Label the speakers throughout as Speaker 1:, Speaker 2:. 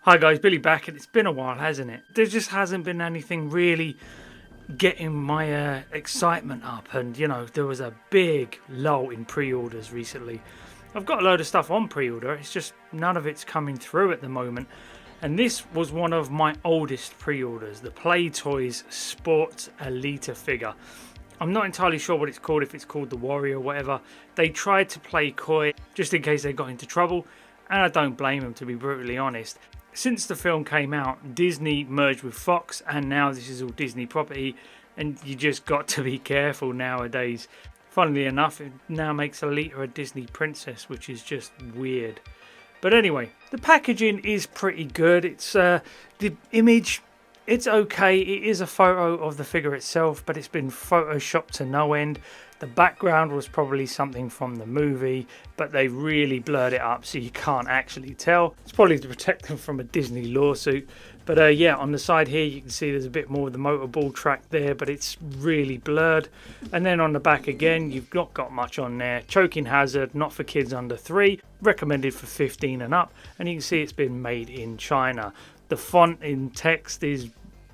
Speaker 1: Hi guys, Billy back, and it's been a while, hasn't it? There just hasn't been anything really getting my excitement up, and there was a big lull in pre-orders recently. I've got a load of stuff on pre-order, it's just none of it's coming through at the moment. And this was one of my oldest pre-orders, the Play Toys Sports Alita figure. I'm not entirely sure what it's called, if it's called the Warrior or whatever. They tried to play coy just in case they got into trouble, and I don't blame them, to be brutally honest. Since the film came out, Disney merged with Fox, and now this is all Disney property, and you just got to be careful nowadays. Funnily enough, it now makes Alita a Disney princess, which is just weird. But anyway, the packaging is pretty good. It's the image, it's okay. It is a photo of the figure itself, but it's been photoshopped to no end. The background was probably something from the movie, but they really blurred it up so you can't actually tell. It's probably to protect them from a Disney lawsuit. But yeah, on the side here you can see there's a bit more of the Motoball track there, but it's really blurred. And then on the back again, you've not got much on there. Choking hazard, not for kids under 3, recommended for 15 and up. And you can see it's been made in China. The font in text is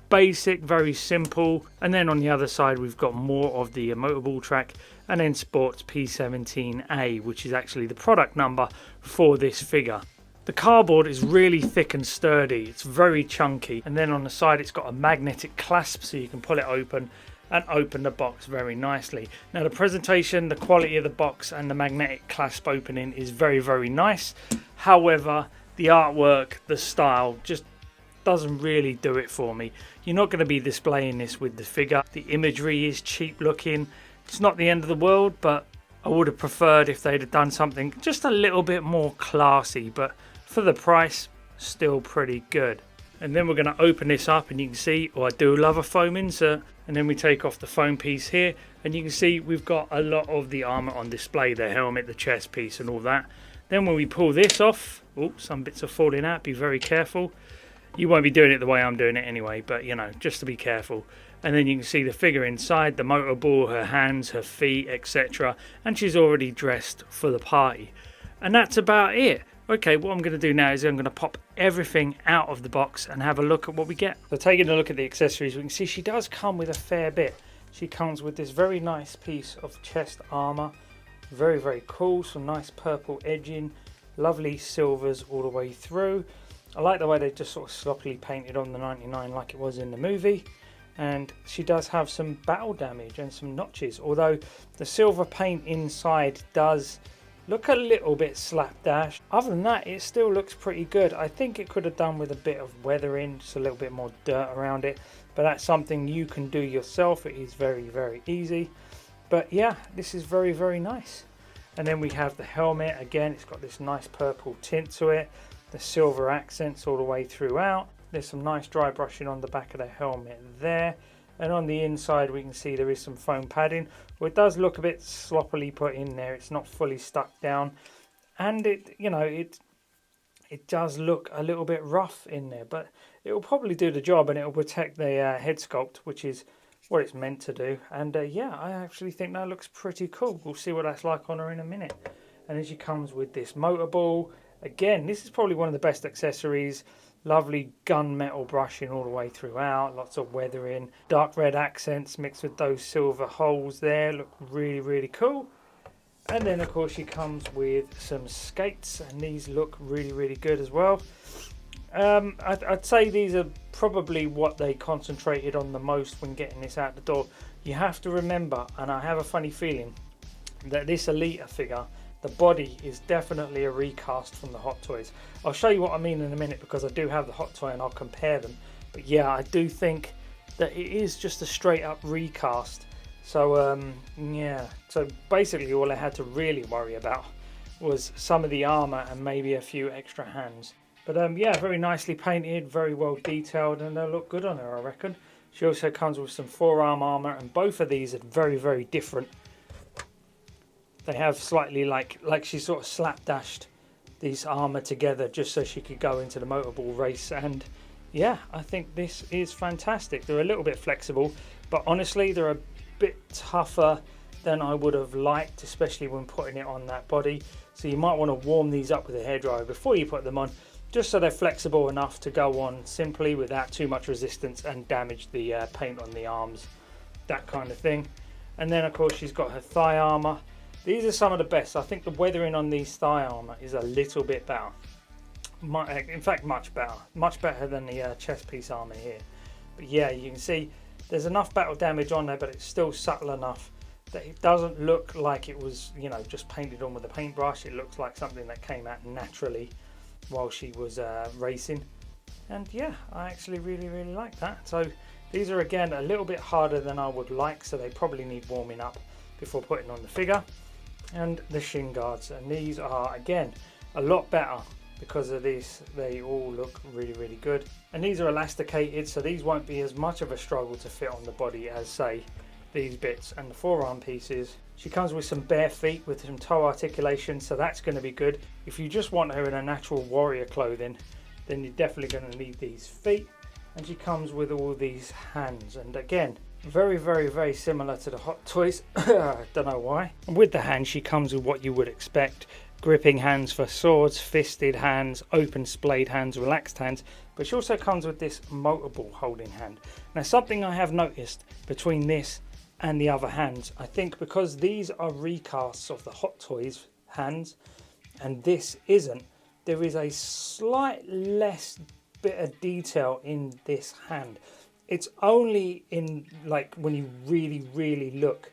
Speaker 1: basic, very simple. And then on the other side we've got more of the Motoball track, and then Sports P17A, which is actually the product number for this figure. The cardboard is really thick and sturdy, it's very chunky, and then on the side it's got a magnetic clasp so you can pull it open and open the box very nicely. Now the presentation, the quality of the box and the magnetic clasp opening is very nice. However, the artwork, the style just doesn't really do it for me. You're not going to be displaying this with the figure. The imagery is cheap looking. It's not the end of the world, but I would have preferred if they'd have done something just a little bit more classy, but for the price, still pretty good. And then we're going to open this up, and you can see, I do love a foam insert. And then we take off the foam piece here, and you can see we've got a lot of the armor on display, the helmet, the chest piece and all that. Then when we pull this off, some bits are falling out, be very careful. You won't be doing it the way I'm doing it anyway, but just to be careful. And then you can see the figure inside, the Motoball, her hands, her feet, etc. And she's already dressed for the party. And that's about it. Okay, what I'm going to do now is I'm going to pop everything out of the box and have a look at what we get. So taking a look at the accessories, we can see she does come with a fair bit. She comes with this very nice piece of chest armor. Very cool, some nice purple edging, lovely silvers all the way through. I like the way they just sort of sloppily painted on the 99 like it was in the movie. And she does have some battle damage and some notches, although the silver paint inside does look a little bit slapdash. Other than that, it still looks pretty good. I think it could have done with a bit of weathering, just a little bit more dirt around it, but that's something you can do yourself. It is very easy. But yeah, this is very nice. And then we have the helmet. Again, it's got this nice purple tint to it. The silver accents all the way throughout. There's some nice dry brushing on the back of the helmet there. And on the inside we can see there is some foam padding. Well, it does look a bit sloppily put in there. It's not fully stuck down. And it does look a little bit rough in there. But it will probably do the job, and it will protect the head sculpt, which is what it's meant to do. And yeah, I actually think that looks pretty cool. We'll see what that's like on her in a minute. And then she comes with this Motoball. Again, this is probably one of the best accessories. Lovely gunmetal brushing all the way throughout. Lots of weathering. Dark red accents mixed with those silver holes there. Look really cool. And then, of course, she comes with some skates. And these look really good as well. I'd say these are probably what they concentrated on the most when getting this out the door. You have to remember, and I have a funny feeling, that this Alita figure, the body is definitely a recast from the Hot Toys. I'll show you what I mean in a minute, because I do have the Hot Toy and I'll compare them. But yeah, I do think that it is just a straight up recast. So yeah, so basically all I had to really worry about was some of the armor and maybe a few extra hands. But yeah, very nicely painted, very well detailed, and they'll look good on her, I reckon. She also comes with some forearm armor, and both of these are very different. They have slightly like she sort of slapdashed these armor together just so she could go into the Motoball race. And yeah, I think this is fantastic. They're a little bit flexible, but honestly they're a bit tougher than I would have liked, especially when putting it on that body. So you might want to warm these up with a hairdryer before you put them on. just so they're flexible enough to go on simply without too much resistance and damage the paint on the arms, that kind of thing. And then of course she's got her thigh armour. These are some of the best. I think the weathering on these thigh armour is a little bit better. In fact, much better than the chest piece armour here. But yeah, you can see there's enough battle damage on there, but it's still subtle enough that it doesn't look like it was, you know, just painted on with a paintbrush. It looks like something that came out naturally while she was racing. And yeah, I actually really like that. So these are again a little bit harder than I would like, so they probably need warming up before putting on the figure. And the shin guards, and these are again a lot better because of this. They all look really good, and these are elasticated, so these won't be as much of a struggle to fit on the body as say these bits and the forearm pieces. She comes with some bare feet with some toe articulation, so that's going to be good. If you just want her in a natural warrior clothing, then you're definitely going to need these feet. And she comes with all these hands, and again very similar to the Hot Toys. Don't know why. And with the hands she comes with what you would expect: gripping hands for swords, fisted hands, open splayed hands, relaxed hands. But she also comes with this Motoball holding hand. Now something I have noticed between this and the other hands, I think because these are recasts of the Hot Toys hands and this isn't, there is a slight less bit of detail in this hand. It's only in like when you really look,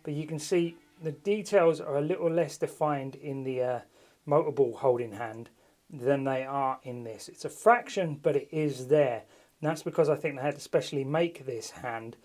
Speaker 1: but you can see the details are a little less defined in the Motoball holding hand than they are in this. It's a fraction, but it is there, and that's because I think they had to specially make this hand.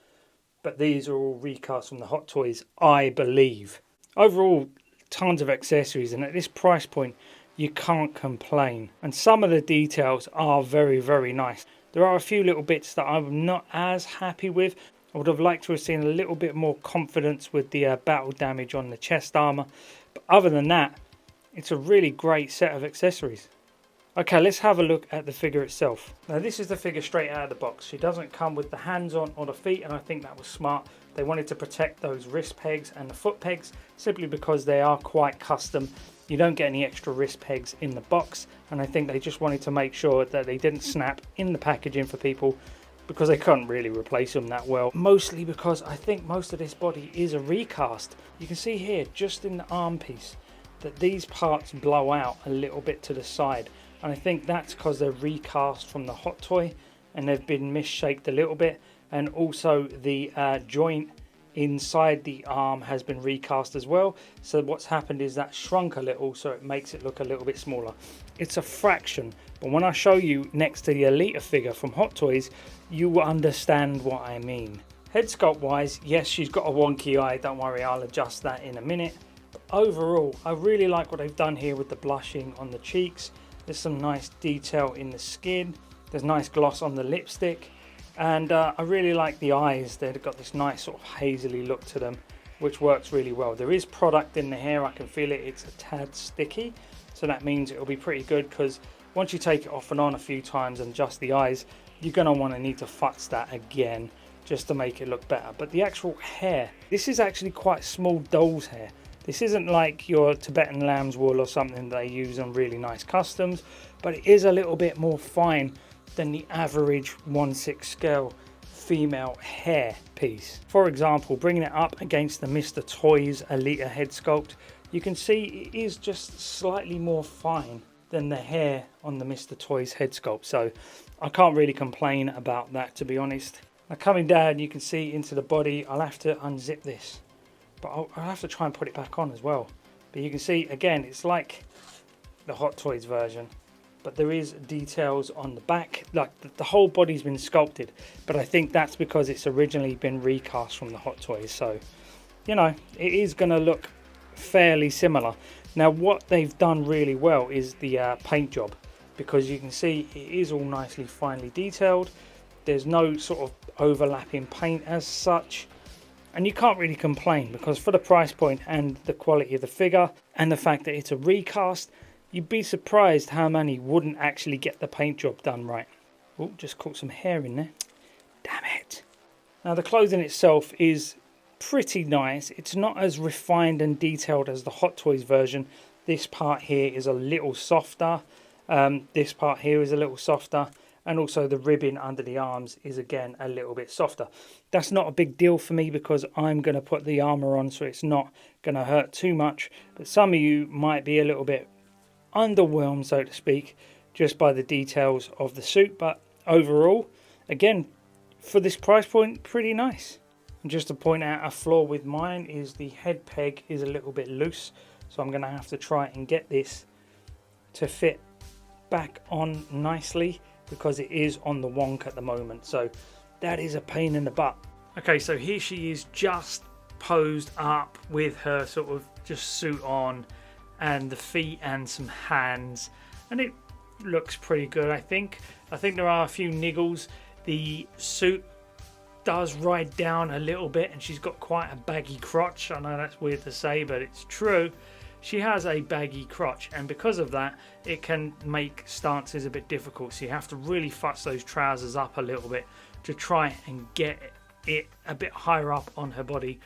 Speaker 1: But these are all recast from the Hot Toys, I believe. Overall, tons of accessories, and at this price point you can't complain. And some of the details are very nice. There are a few little bits that I'm not as happy with. I would have liked to have seen a little bit more confidence with the battle damage on the chest armor, but other than that, it's a really great set of accessories. Okay, let's have a look at the figure itself. Now this is the figure straight out of the box. She doesn't come with the hands on or the feet, and I think that was smart. They wanted to protect those wrist pegs and the foot pegs simply because they are quite custom. You don't get any extra wrist pegs in the box, and I think they just wanted to make sure that they didn't snap in the packaging for people because they couldn't really replace them that well. Mostly because I think most of this body is a recast. You can see here just in the arm piece that these parts blow out a little bit to the side. And I think that's because they're recast from the Hot Toy and they've been misshaped a little bit. And also the joint inside the arm has been recast as well. So what's happened is that shrunk a little, so it makes it look a little bit smaller. It's a fraction, but when I show you next to the Alita figure from Hot Toys, you will understand what I mean. Head sculpt wise, yes, she's got a wonky eye. Don't worry, I'll adjust that in a minute. But overall, I really like what they've done here with the blushing on the cheeks. There's some nice detail in the skin. There's nice gloss on the lipstick. And I really like the eyes. They've got this nice sort of hazily look to them, which works really well. There is product in the hair. I can feel it. It's a tad sticky. So that means it'll be pretty good because once you take it off and on a few times and adjust the eyes, you're going to need to futz that again just to make it look better. But the actual hair, this is actually quite small doll's hair. This isn't like your Tibetan lamb's wool or something that they use on really nice customs, but it is a little bit more fine than the average 1/6 scale female hair piece. For example, bringing it up against the Mr. Toys Alita head sculpt, you can see it is just slightly more fine than the hair on the Mr. Toys head sculpt. So I can't really complain about that, to be honest. Now coming down, you can see into the body. I'll have to unzip this, but I'll have to try and put it back on as well. But you can see again, it's like the Hot Toys version, but there is details on the back. Like the whole body's been sculpted, but I think that's because it's originally been recast from the Hot Toys. So, you know, it is going to look fairly similar. Now what they've done really well is the paint job, because you can see it is all nicely finely detailed. There's no sort of overlapping paint as such, and you can't really complain because for the price point and the quality of the figure and the fact that it's a recast, you'd be surprised how many wouldn't actually get the paint job done right. Oh, just caught some hair in there. Damn it. Now the clothing itself is pretty nice. It's not as refined and detailed as the Hot Toys version. This part here is a little softer, This part here is a little softer, and also the ribbing under the arms is again a little bit softer. That's not a big deal for me because I'm going to put the armor on, so it's not going to hurt too much. But some of you might be a little bit underwhelmed, so to speak, just by the details of the suit. But overall, again, for this price point, pretty nice. And just to point out, a flaw with mine is the head peg is a little bit loose, so I'm going to have to try and get this to fit back on nicely because it is on the wonk at the moment, so that is a pain in the butt. Okay, so here she is just posed up with her sort of just suit on and the feet and some hands, and it looks pretty good. I think there are a few niggles. The suit does ride down a little bit and she's got quite a baggy crotch. I know that's weird to say, but it's true. She has a baggy crotch, and because of that it can make stances a bit difficult, so you have to really futz those trousers up a little bit to try and get it a bit higher up on her body.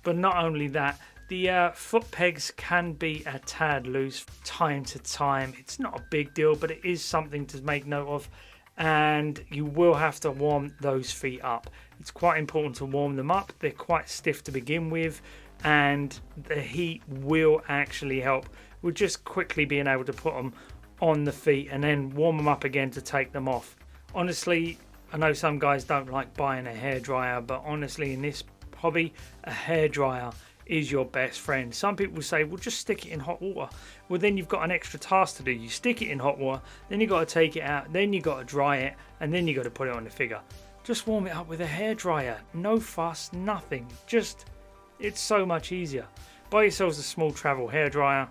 Speaker 1: But not only that, the foot pegs can be a tad loose time to time. It's not a big deal, but it is something to make note of, and you will have to warm those feet up. It's quite important to warm them up. They're quite stiff to begin with, and the heat will actually help with just quickly being able to put them on the feet and then warm them up again to take them off. Honestly, I know some guys don't like buying a hairdryer, but honestly in this hobby, a hairdryer is your best friend. Some people say, well, just stick it in hot water. Well, then you've got an extra task to do. You stick it in hot water, then you got to take it out, then you got to dry it, and then you got to put it on the figure. Just warm it up with a hairdryer. No fuss, nothing. It's so much easier. Buy yourselves a small travel hairdryer,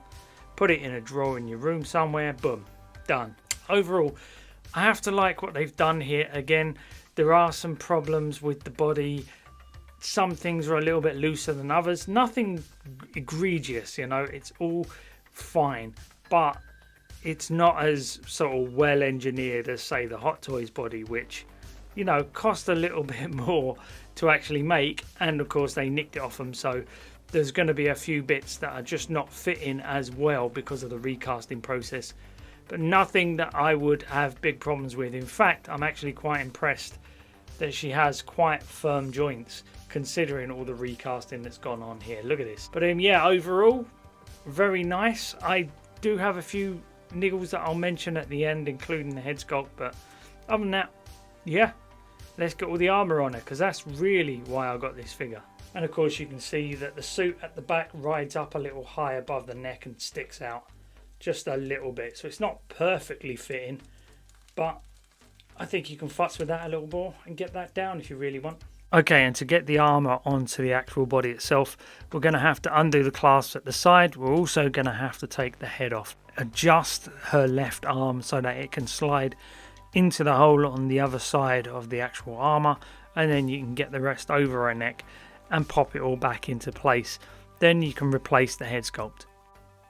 Speaker 1: put it in a drawer in your room somewhere, boom, done. Overall, I have to like what they've done here. Again, there are some problems with the body. Some things are a little bit looser than others. Nothing egregious, you know, it's all fine. But it's not as sort of well engineered as, say, the Hot Toys body, which, you know, cost a little bit more to actually make, and of course they nicked it off them, so there's going to be a few bits that are just not fitting as well because of the recasting process, but nothing that I would have big problems with. In fact, I'm actually quite impressed that she has quite firm joints considering all the recasting that's gone on here. Look at this. But yeah, overall very nice. I do have a few niggles that I'll mention at the end, including the head sculpt, but other than that, yeah, let's get all the armor on her, because that's really why I got this figure. And of course you can see that the suit at the back rides up a little high above the neck and sticks out just a little bit, so it's not perfectly fitting, but I think you can futz with that a little more and get that down if you really want. Okay, and to get the armor onto the actual body itself, we're going to have to undo the clasps at the side. We're also going to have to take the head off, adjust her left arm so that it can slide into the hole on the other side of the actual armor, and then you can get the rest over her neck and pop it all back into place. Then you can replace the head sculpt.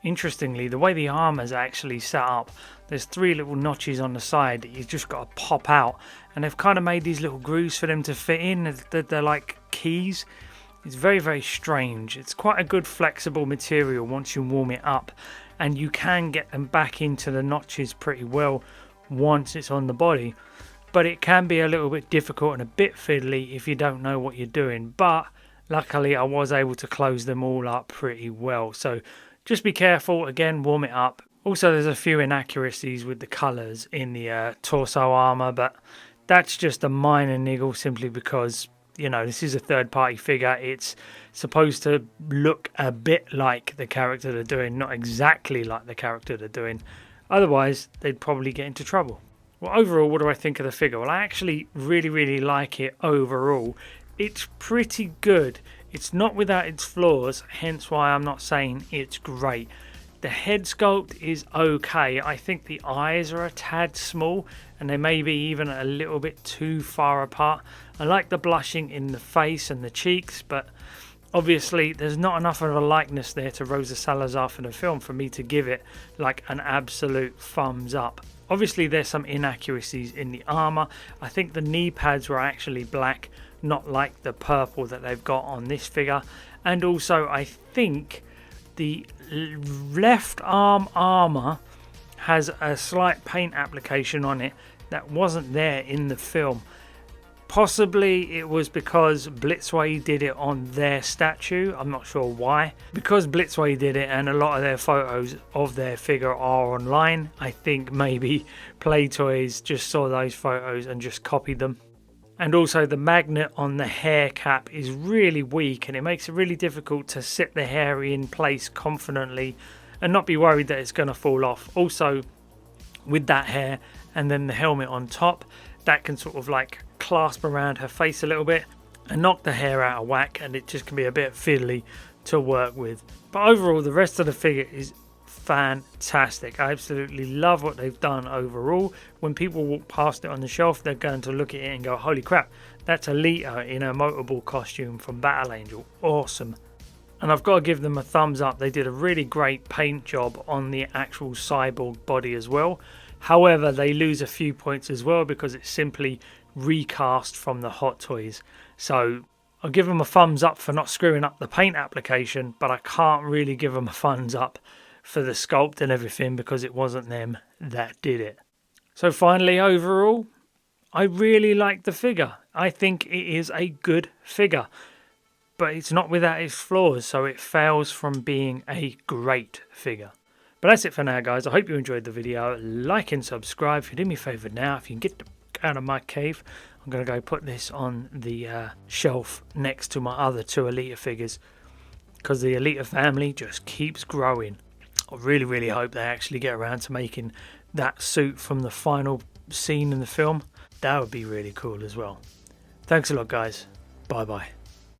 Speaker 1: Interestingly, the way the armor is actually set up, there's 3 little notches on the side that you've just got to pop out, and they've kind of made these little grooves for them to fit in. They're like keys. It's very, very strange. It's quite a good flexible material once you warm it up, and you can get them back into the notches pretty well once it's on the body, but it can be a little bit difficult and a bit fiddly if you don't know what you're doing. But luckily I was able to close them all up pretty well, so just be careful. Again, warm it up. Also, there's a few inaccuracies with the colours in the torso armour, but that's just a minor niggle simply because, you know, this is a third-party figure. It's supposed to look a bit like the character they're doing, not exactly like the character they're doing. Otherwise, they'd probably get into trouble. Well, overall, what do I think of the figure? Well, I actually really, really like it overall. It's pretty good. It's not without its flaws, hence why I'm not saying it's great. The head sculpt is okay. I think the eyes are a tad small, and they may be even a little bit too far apart. I like the blushing in the face and the cheeks, but obviously there's not enough of a likeness there to Rosa Salazar for the film for me to give it like an absolute thumbs up. Obviously there's some inaccuracies in the armor. I think the knee pads were actually black, not like the purple that they've got on this figure. And also I think the left arm armor has a slight paint application on it that wasn't there in the film. Possibly it was because Blitzway did it on their statue. I'm not sure why. Because Blitzway did it and a lot of their photos of their figure are online, I think maybe Playtoys just saw those photos and just copied them. And also the magnet on the hair cap is really weak and it makes it really difficult to sit the hair in place confidently and not be worried that it's going to fall off. Also, with that hair and then the helmet on top, that can sort of like clasp around her face a little bit and knock the hair out of whack, and it just can be a bit fiddly to work with. But overall, the rest of the figure is fantastic. I absolutely love what they've done overall. When people walk past it on the shelf, they're going to look at it and go, holy crap, that's Alita in her Motoball costume from Battle Angel. Awesome. And I've got to give them a thumbs up. They did a really great paint job on the actual cyborg body as well. However, they lose a few points as well because it's simply recast from the Hot Toys. So I'll give them a thumbs up for not screwing up the paint application, but I can't really give them a thumbs up for the sculpt and everything because it wasn't them that did it. So finally, overall, I really like the figure. I think it is a good figure, but it's not without its flaws, so it fails from being a great figure. But that's it for now, guys. I hope you enjoyed the video. Like and subscribe. If you do me a favour now, if you can get out of my cave, I'm going to go put this on the shelf next to my other two Alita figures because the Alita family just keeps growing. I really hope they actually get around to making that suit from the final scene in the film. That would be really cool as well. Thanks a lot, guys. Bye bye.